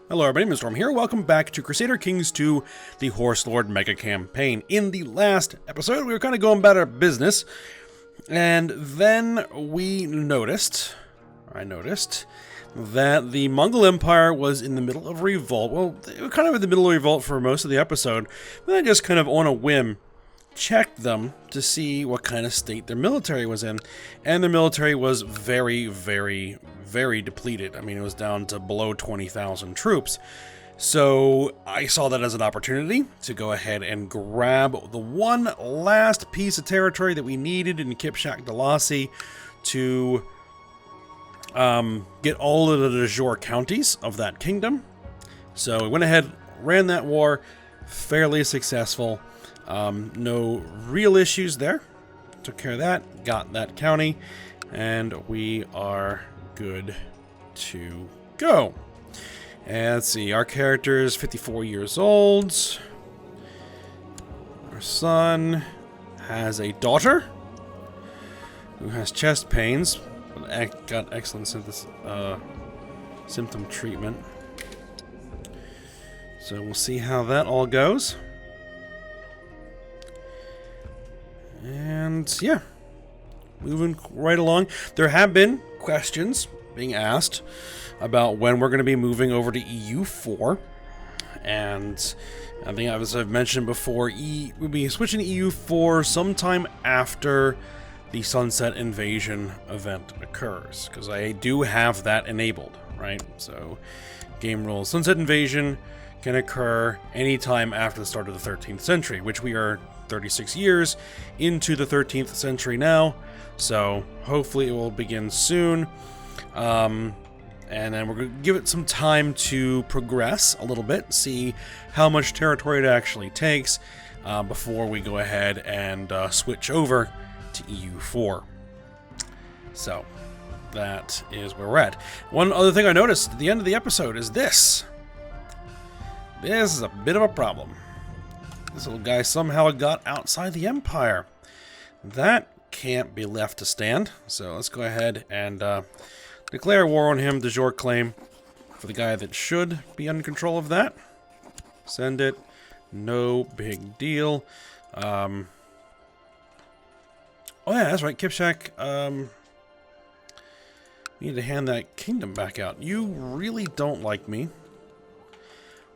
Hello everybody, Mr. Storm here. Welcome back to Crusader Kings II, the Horse Lord Mega Campaign. In the last episode, we were kind of going about our business, and then I noticed, that the Mongol Empire was in the middle of revolt. Well, they were kind of in the middle of revolt for most of the episode. Then I just kind of on a whim checked them to see what kind of state their military was in, and their military was very, very, very depleted. I mean, it was down to below 20,000 troops. So I saw that as an opportunity to go ahead and grab the one last piece of territory that we needed in Kipchak Dalasi to get all of the de jure counties of that kingdom. So we went ahead, ran that war, fairly successful. No real issues there. Took care of that, got that county, and we are good to go. And let's see, our character is 54 years old. Our son has a daughter who has chest pains, but got excellent symptom treatment. So we'll see how that all goes. And yeah, moving right along. There have been questions being asked about when we're going to be moving over to EU4. And I think, as I've mentioned before, we'll be switching to EU4 sometime after the Sunset Invasion event occurs, because I do have that enabled, right? So, game rules. Sunset Invasion can occur anytime after the start of the 13th century, which we are 36 years into the 13th century now, so hopefully it will begin soon. And then we're going to give it some time to progress a little bit, see how much territory it actually takes before we go ahead and switch over to EU4. So that is where we're at. One other thing I noticed at the end of the episode is this. This is a bit of a problem. This little guy somehow got outside the Empire. That can't be left to stand. So let's go ahead and declare war on him, de jure claim, for the guy that should be in control of that. Send it. No big deal. Oh yeah, that's right, Kipchak. We need to hand that kingdom back out. You really don't like me.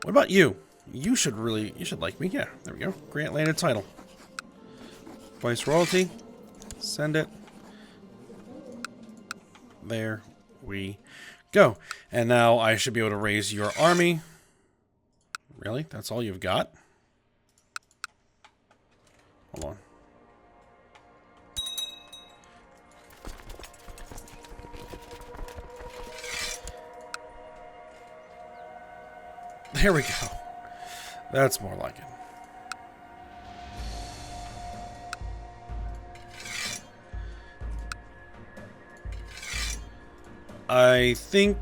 What about you? You should like me. Yeah, there we go. Grant landed title. Vice royalty. Send it. There we go. And now I should be able to raise your army. Really? That's all you've got? Hold on. There we go. That's more like it. I think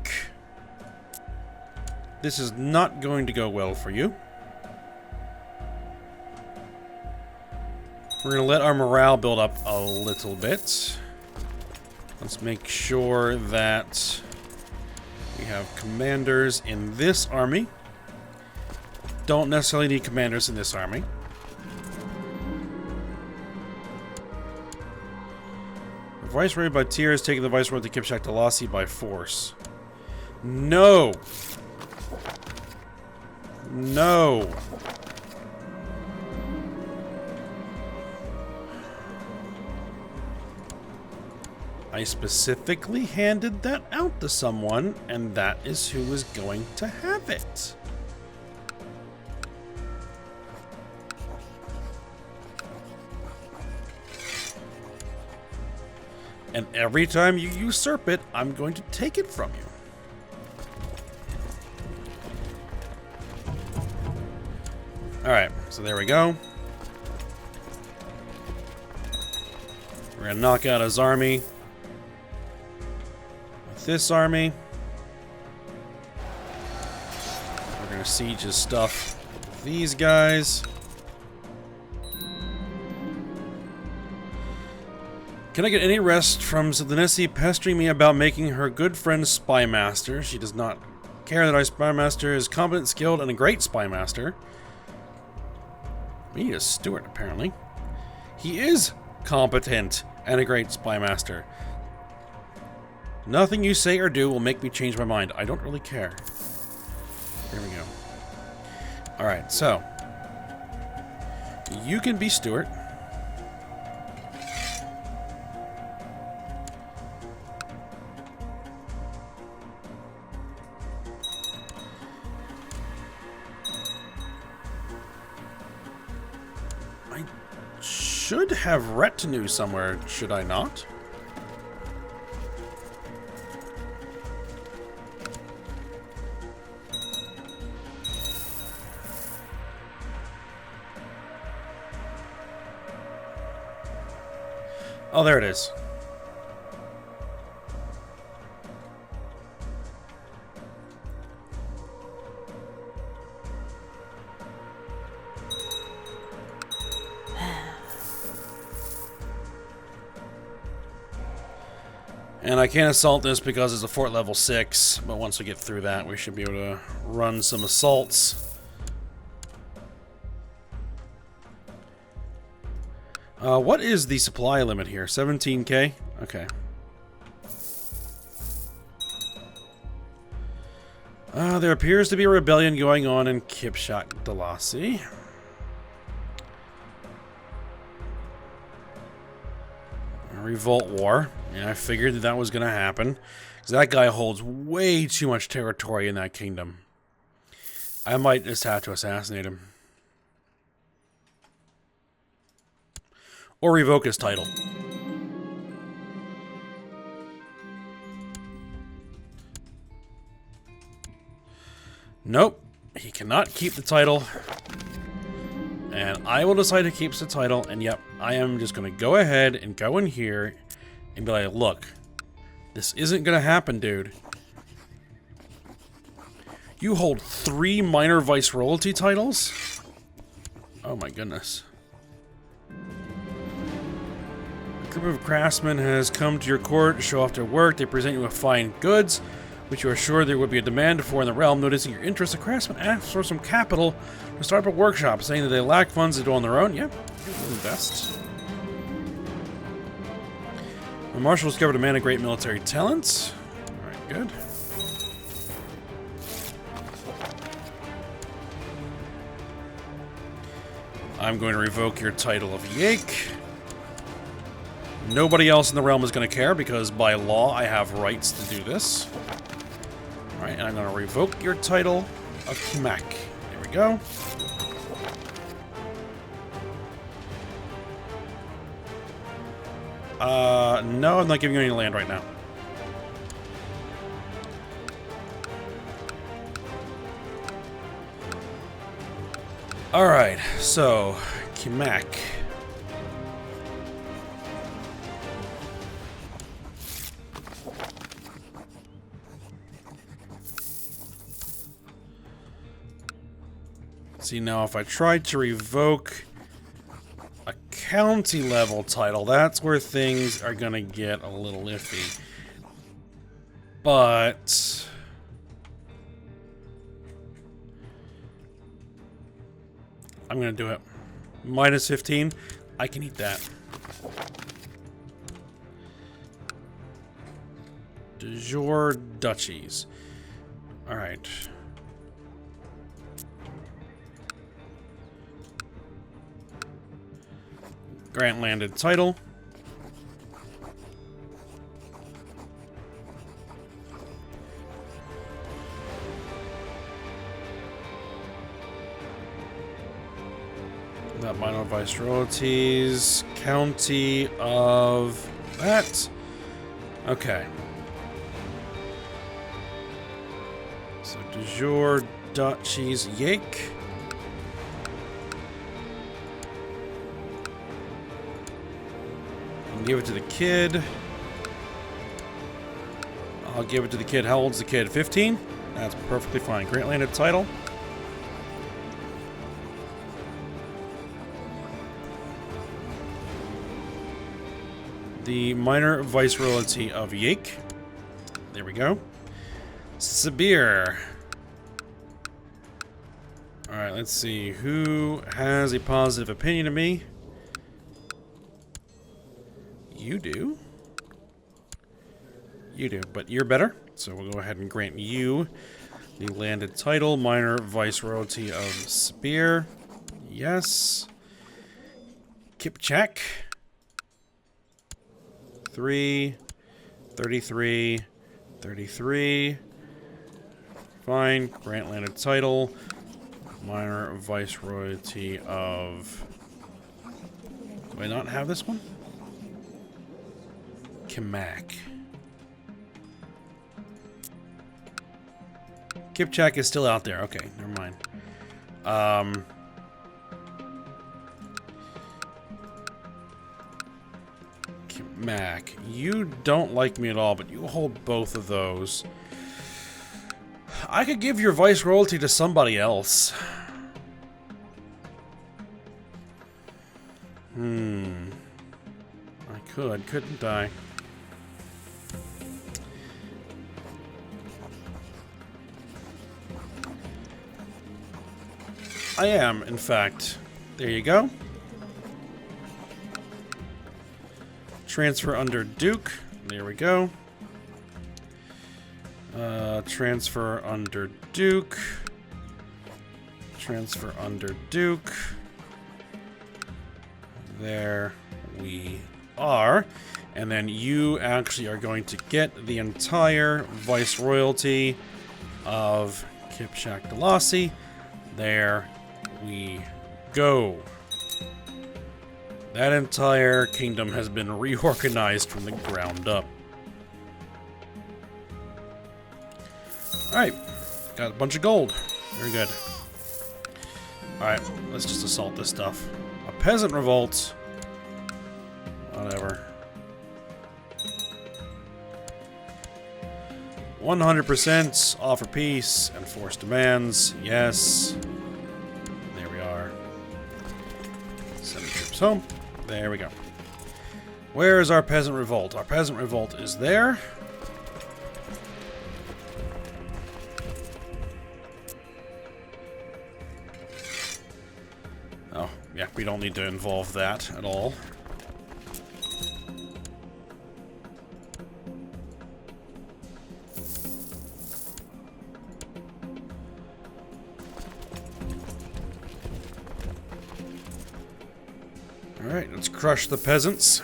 this is not going to go well for you. We're going to let our morale build up a little bit. Let's make sure that we have commanders in this army. Don't necessarily need commanders in this army. The Viceroy Batir is taking the Viceroy to Kipchak Dalasi by force. No! No! I specifically handed that out to someone, and that is who was going to have it. And every time you usurp it, I'm going to take it from you. Alright, so there we go. We're going to knock out his army with this army. We're going to siege his stuff with these guys. Can I get any rest from Zeldanesi pestering me about making her good friend Spymaster? She does not care that our spy master is competent, skilled, and a great spy master. We need a steward, apparently. He is competent and a great spy master. Nothing you say or do will make me change my mind. I don't really care. There we go. Alright, so. You can be steward. I should have retinue somewhere, should I not? Oh, there it is. And I can't assault this because it's a fort level 6, but once we get through that, we should be able to run some assaults. What is the supply limit here? 17k? Okay. There appears to be a rebellion going on in Kipshak Dalasi. A revolt war. Yeah, I figured that was going to happen. Because that guy holds way too much territory in that kingdom. I might just have to assassinate him. Or revoke his title. Nope. He cannot keep the title. And I will decide who keeps the title. And yep, I am just going to go ahead and go in here and be like, look, this isn't going to happen, dude. You hold 3 minor viceroyalty titles? Oh my goodness. A group of craftsmen has come to your court to show off their work. They present you with fine goods, which you are sure there would be a demand for in the realm. Noticing your interest, the craftsmen ask for some capital to start up a workshop, saying that they lack funds to do on their own. Yep, you can invest. The marshal discovered a man of great military talents. Alright, good. I'm going to revoke your title of Yake. Nobody else in the realm is going to care because by law I have rights to do this. Alright, and I'm going to revoke your title of Kimak. There we go. No, I'm not giving you any land right now. Alright, so, Kimak. See, now if I tried to revoke a county level title, that's where things are gonna get a little iffy. But I'm gonna do it. Minus 15, I can eat that. De jure duchies. Alright. Grant landed title. That minor viceroyalties. County of that. Okay. So de jure duchies Yake. Give it to the kid. I'll give it to the kid. How old's the kid? 15? That's perfectly fine. Grant landed title. The minor viceroyalty of Yake. There we go. Sibir. Alright, let's see. Who has a positive opinion of me? You do. You do, but you're better. So we'll go ahead and grant you the landed title, minor viceroyalty of Sibir. Yes. Kipchak. 3, 33, 33. Fine. Grant landed title, minor viceroyalty of... Do I not have this one? Kamak. Kipchak is still out there. Okay, never mind. Kamak. You don't like me at all, but you hold both of those. I could give your viceroyalty to somebody else. I could, couldn't I? I am, in fact. There you go. Transfer under Duke. There we go. Transfer under Duke. Transfer under Duke. There we are. And then you actually are going to get the entire viceroyalty of Kipchak Dalasi. There we go. That entire kingdom has been reorganized from the ground up. Alright, got a bunch of gold. Very good. Alright, let's just assault this stuff. A peasant revolt. Whatever. 100% offer peace, enforce demands. Yes. There we are. Send troops home. There we go. Where is our peasant revolt? Our peasant revolt is there. Oh, yeah, we don't need to involve that at all. Alright, let's crush the peasants.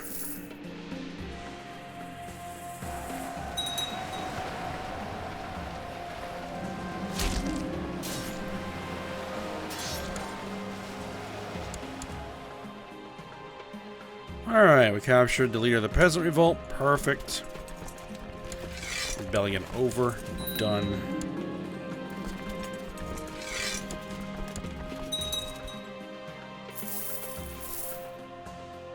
Alright, we captured the leader of the peasant revolt. Perfect. Rebellion over. Done.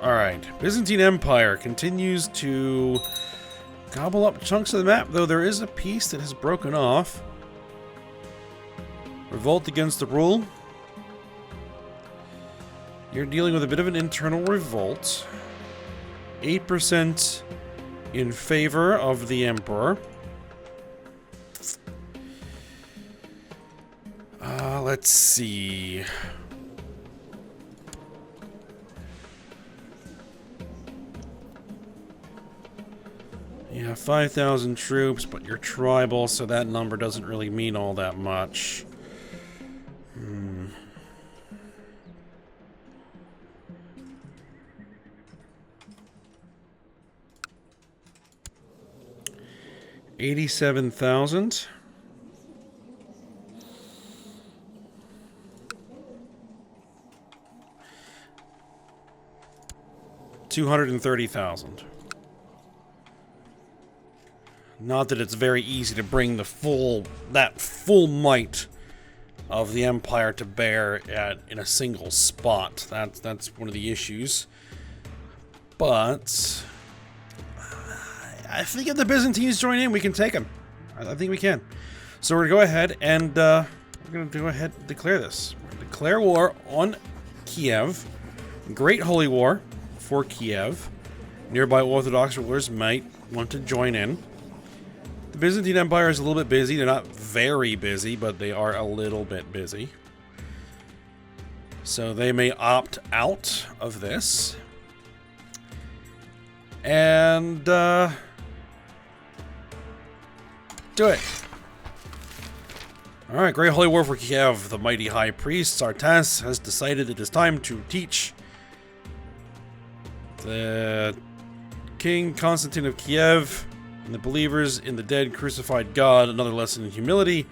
Alright, Byzantine Empire continues to gobble up chunks of the map, though there is a piece that has broken off. Revolt against the rule. You're dealing with a bit of an internal revolt. 8% in favor of the Emperor. Let's see. Yeah, 5,000 troops, but you're tribal, so that number doesn't really mean all that much. 87,000. $230,000. Not that it's very easy to bring the full might of the Empire to bear in a single spot. That's one of the issues. But I think if the Byzantines join in, we can take them. I think we can. So we're gonna go ahead and we're gonna go ahead and declare this. We're gonna declare war on Kiev. Great Holy War for Kiev. Nearby Orthodox rulers might want to join in. The Byzantine Empire is a little bit busy. They're not very busy, but they are a little bit busy. So they may opt out of this. And, do it. Alright, Great Holy War for Kiev. The mighty High Priest, Sartas, has decided it is time to teach the King Constantine of Kiev and the believers in the dead crucified God another lesson in humility.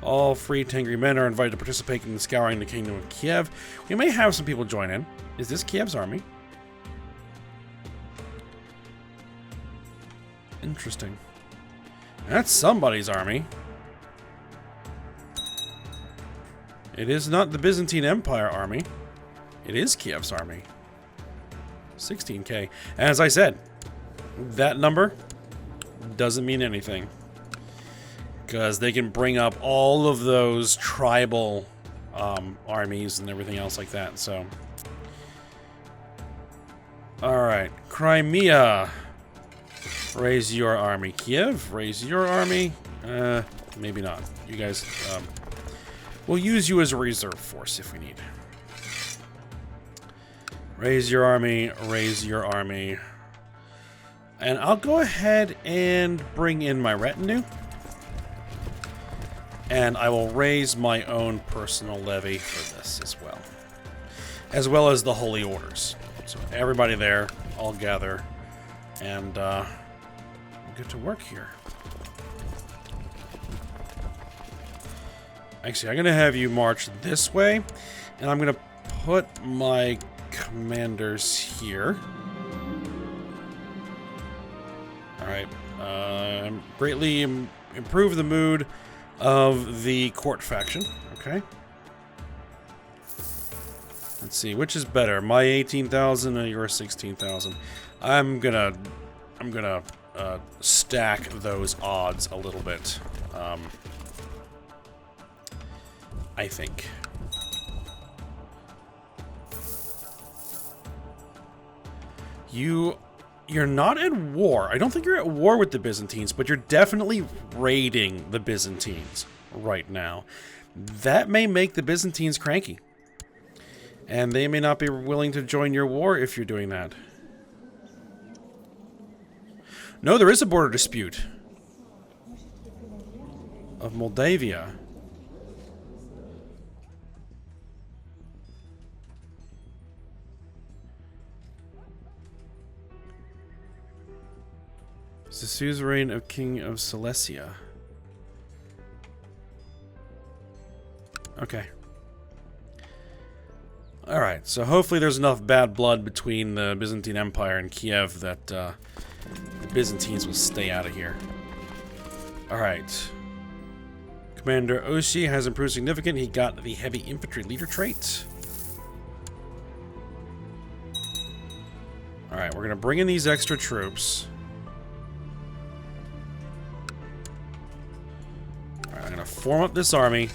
All free Tengri men are invited to participate in scouring the kingdom of Kiev. We may have some people join in. Is this Kiev's army? Interesting. That's somebody's army. It is not the Byzantine Empire army. It is Kiev's army. 16k. As I said, that number doesn't mean anything. Because they can bring up all of those tribal armies and everything else like that, so. Alright, Crimea. Raise your army. Kiev, raise your army. Maybe not. You guys, we'll use you as a reserve force if we need. Raise your army, raise your army. And I'll go ahead and bring in my retinue. And I will raise my own personal levy for this as well as the Holy Orders. So everybody there, all gather, and we'll get to work here. Actually, I'm going to have you march this way, and I'm going to put my commanders here. Alright, greatly improve the mood of the court faction. Okay. Let's see, which is better, my 18,000 or your 16,000? I'm gonna stack those odds a little bit. I think. You're not at war. I don't think you're at war with the Byzantines, but you're definitely raiding the Byzantines right now. That may make the Byzantines cranky. And they may not be willing to join your war if you're doing that. No, there is a border dispute of Moldavia. It's the suzerain of King of Silesia. Okay. Alright, so hopefully there's enough bad blood between the Byzantine Empire and Kiev that the Byzantines will stay out of here. Alright. Commander Oshi has improved significantly. He got the heavy infantry leader trait. Alright, we're going to bring in these extra troops. Alright, I'm going to form up this army.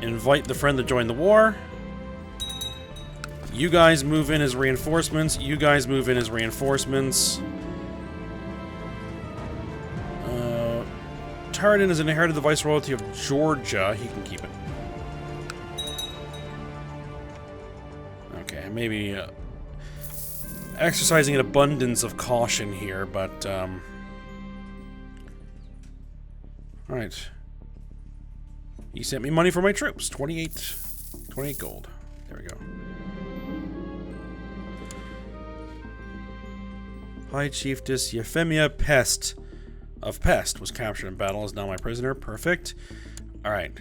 Invite the friend to join the war. You guys move in as reinforcements. You guys move in as reinforcements. Taradin has inherited the viceroyalty of Georgia. He can keep it. Okay, maybe exercising an abundance of caution here, but alright. He sent me money for my troops. 28 gold. There we go. High Chiefess Euphemia Pest of Pest was captured in battle, is now my prisoner. Perfect. Alright.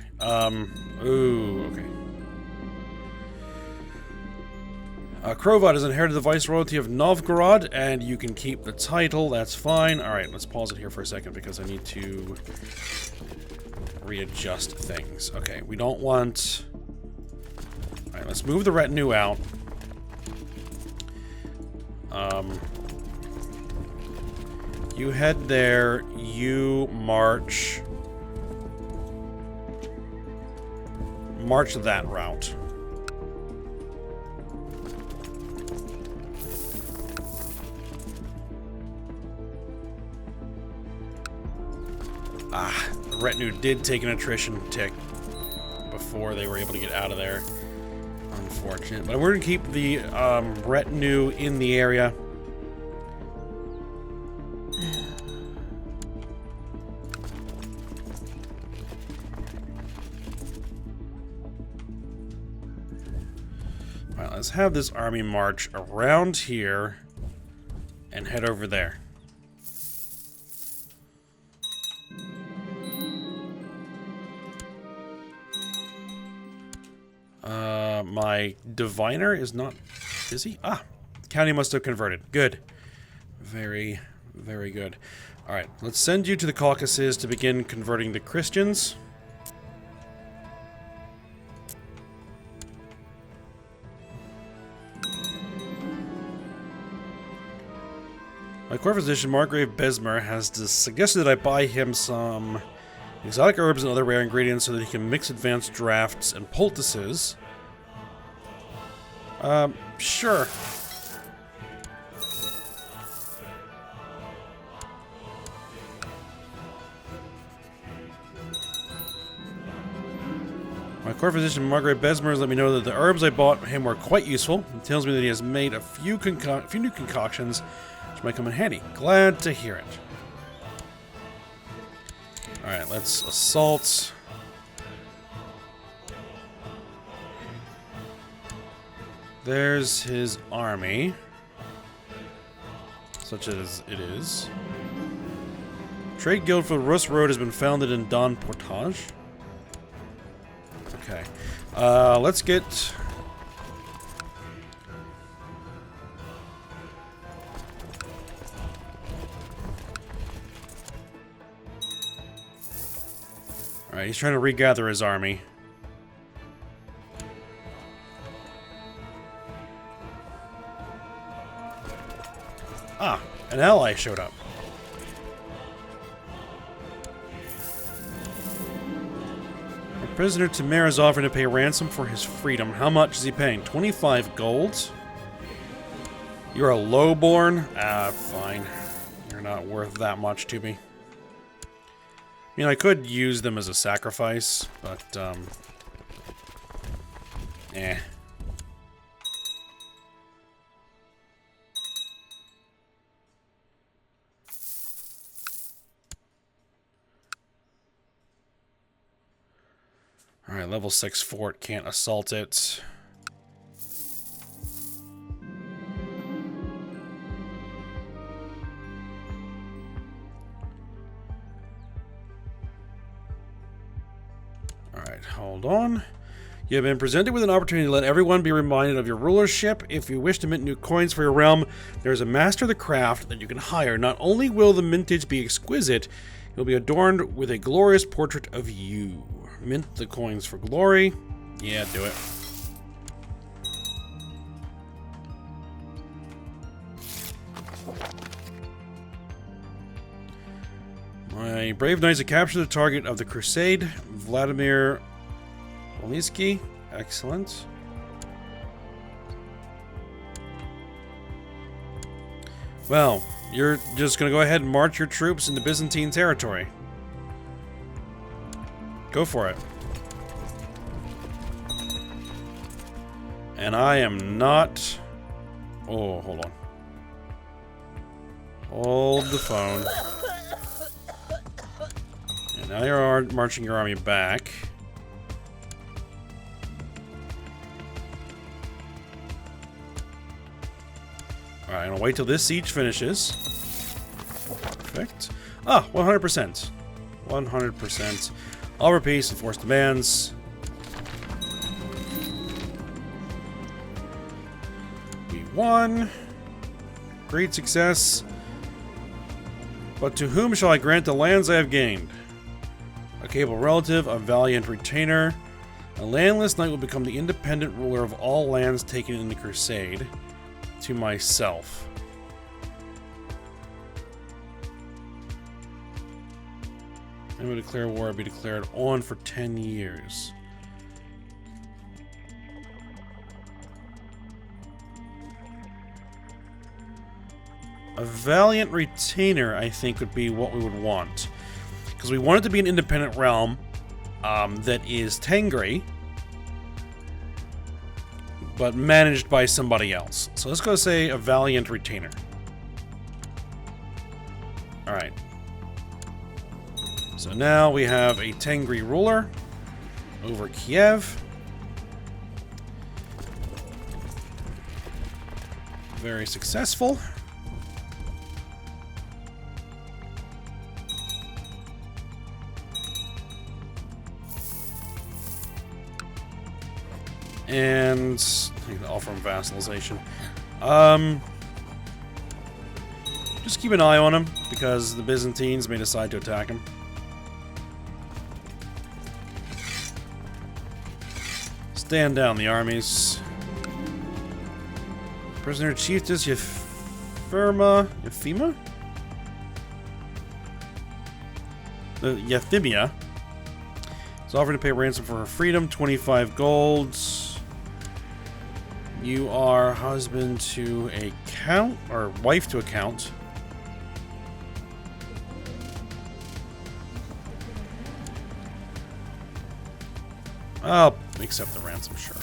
Ooh, okay. Krovat has inherited the viceroyalty of Novgorod, and you can keep the title. That's fine. Alright, let's pause it here for a second because I need to readjust things. Okay, we don't want... Alright, let's move the retinue out. You head there, you march that route. Ah, the retinue did take an attrition tick before they were able to get out of there. Unfortunate. But we're going to keep the retinue in the area. Alright, let's have this army march around here and head over there. My diviner is not busy. Ah, county must have converted. Good. Very, very good. Alright, let's send you to the Caucasus to begin converting the Christians. My court physician, Margrave Besmer, has suggested that I buy him some exotic herbs and other rare ingredients so that he can mix advanced drafts and poultices. Sure. My court physician, Margrave Besmer, has let me know that the herbs I bought him were quite useful. He tells me that he has made a few new concoctions which might come in handy. Glad to hear it. Alright, let's assault. There's his army. Such as it is. Trade guild for the Rus Road has been founded in Don Portage. Okay. Let's get... Alright, he's trying to regather his army. Ah, an ally showed up. Our prisoner Tamir is offering to pay ransom for his freedom. How much is he paying? 25 gold? You're a lowborn? Ah, fine. You're not worth that much to me. I mean, I could use them as a sacrifice, but, eh. Alright, level 6 fort, can't assault it. Alright, hold on. You have been presented with an opportunity to let everyone be reminded of your rulership. If you wish to mint new coins for your realm, there is a master of the craft that you can hire. Not only will the mintage be exquisite, it will be adorned with a glorious portrait of you. Mint the coins for glory. Yeah, do it. My brave knights have captured the target of the crusade, Vladimir Volnitsky. Excellent. Well, you're just going to go ahead and march your troops into Byzantine territory. Go for it. And I am not... Oh, hold on. Hold the phone. And now you're marching your army back. Alright, I'm gonna wait till this siege finishes. Perfect. Ah, 100%. 100%. All for peace, enforce demands. We won. Great success. But to whom shall I grant the lands I have gained? A capable relative, a valiant retainer. A landless knight will become the independent ruler of all lands taken in the crusade. To myself. And we declare war will be declared on for 10 years. A valiant retainer, I think, would be what we would want. because we want it to be an independent realm that is Tengri, but managed by somebody else. So let's go say a Valiant Retainer. Alright. So now we have a Tengri ruler over Kiev. Very successful. And all from vassalization. Just keep an eye on him because the Byzantines may decide to attack him. Stand down the armies. Prisoner Chiefess Euphema? Euphemia is offered to pay ransom for her freedom, 25 golds. You are husband to a count, or wife to a count. I'll accept the ransom, sure.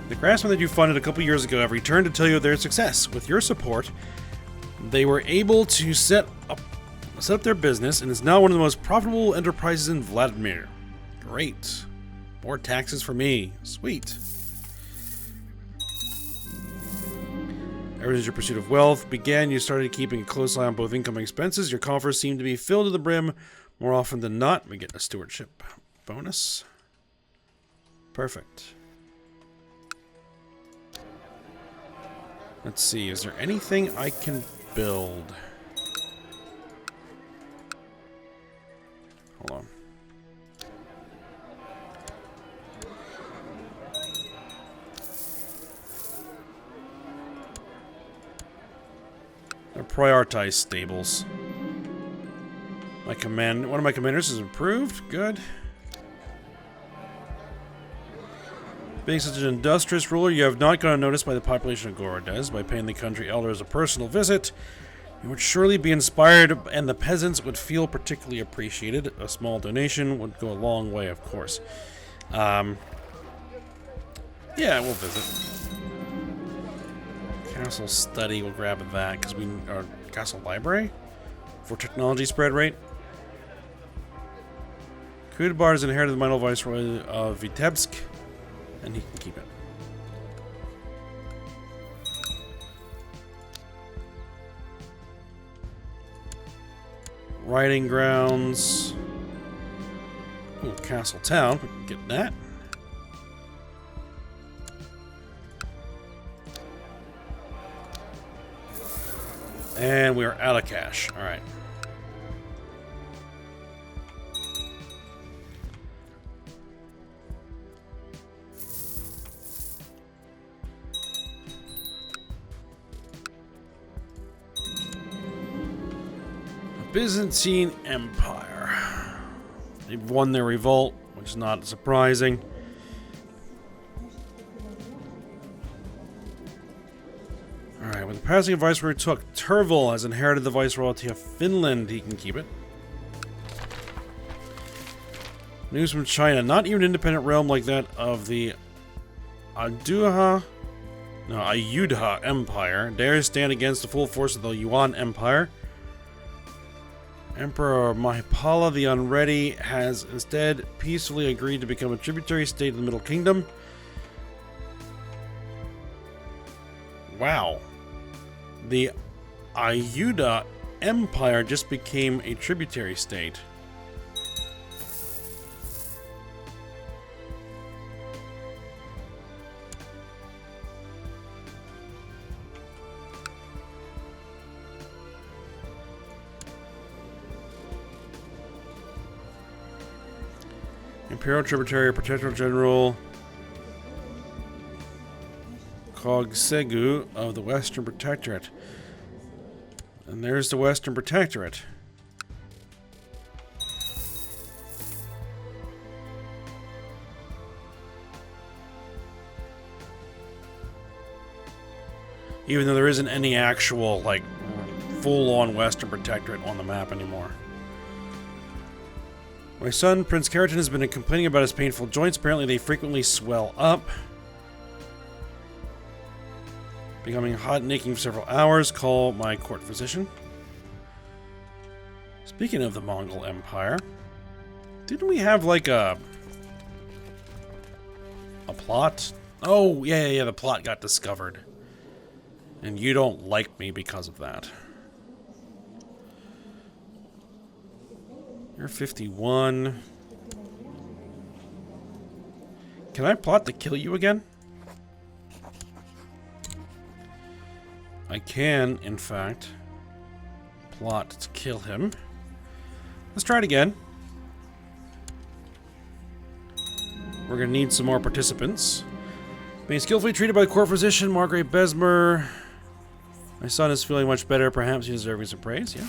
The craftsmen that you funded a couple years ago have returned to tell you of their success. With your support, they were able to set up their business and is now one of the most profitable enterprises in Vladimir. Great. More taxes for me. Sweet. Ever since your pursuit of wealth began, you started keeping a close eye on both income and expenses. Your coffers seem to be filled to the brim more often than not. We get a stewardship bonus. Perfect. Let's see, is there anything I can build? Hold on. I prioritize stables. One of my commanders is improved. Good. Being such an industrious ruler, you have not gone unnoticed by the population of Gorodes. By paying the country elders a personal visit, you would surely be inspired, and the peasants would feel particularly appreciated. A small donation would go a long way, of course. Yeah, we'll visit. Castle study, we'll grab that because we are castle library for technology spread rate. Kudbar is inherited the Minor Viceroy of Vitebsk, and he can keep it. Riding grounds. Ooh, castle town. We can get that. And we are out of cash. All right. The Byzantine Empire. They've won their revolt, which is not surprising. Alright, with the passing of Viceroy Took, Turval has inherited the Viceroyalty of Finland. He can keep it. News from China. Not even an independent realm like that of the Ayudha Empire dares stand against the full force of the Yuan Empire. Emperor Mahipala the Unready has instead peacefully agreed to become a tributary state of the Middle Kingdom. Wow. The Ayudha Empire just became a tributary state. Imperial Tributary Protector General Kogsegu of the Western Protectorate. And there's the Western Protectorate. Even though there isn't any actual, like, full-on Western Protectorate on the map anymore. My son, Prince Keratin, has been complaining about his painful joints. Apparently they frequently swell up. Becoming hot and aching for several hours. Call my court physician. Speaking of the Mongol Empire, didn't we have like a plot? Oh, yeah, the plot got discovered. And you don't like me because of that. You're 51. Can I plot to kill you again? I can, in fact, plot to kill him. Let's try it again. We're going to need some more participants. Being skillfully treated by the court physician, Margrave Besmer. My son is feeling much better. Perhaps he deserves some praise, yeah.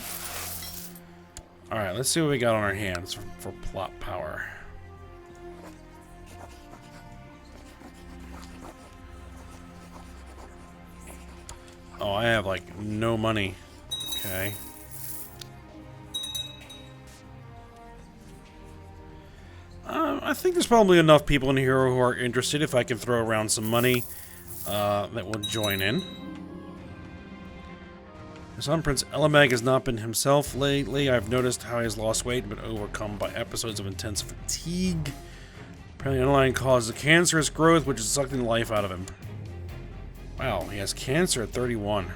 Alright, let's see what we got on our hands for plot power. Oh, I have, like, no money. Okay. I think there's probably enough people in here who are interested if I can throw around some money that will join in. My son, Prince Elameg, has not been himself lately. I've noticed how he has lost weight and been overcome by episodes of intense fatigue. Apparently, the underlying cause is cancerous growth, which is sucking the life out of him. Wow, he has cancer at 31.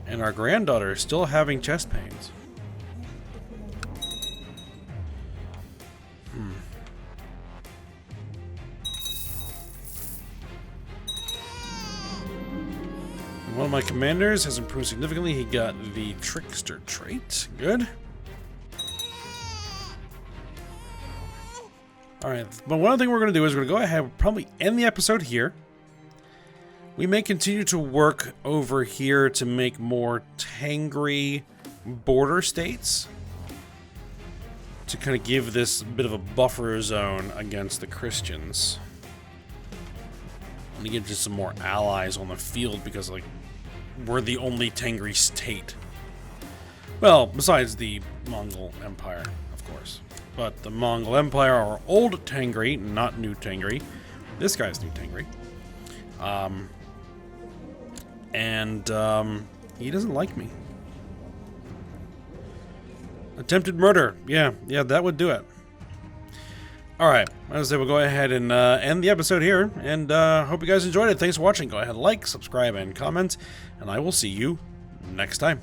And our granddaughter is still having chest pains. One of my commanders has improved significantly. He got the Trickster trait. Good. Alright, but one thing we're going to do is we're going to go ahead and probably end the episode here. We may continue to work over here to make more Tengri border states. To kind of give this bit of a buffer zone against the Christians. And to give just some more allies on the field because, like, we're the only Tengri state. Well, besides the Mongol Empire, of course. But the Mongol Empire are old Tengri, not new Tengri. This guy's new Tengri. He doesn't like me. Attempted murder. Yeah, that would do it. Alright, as I say, we'll go ahead and end the episode here, and hope you guys enjoyed it. Thanks for watching. Go ahead and like, subscribe, and comment, and I will see you next time.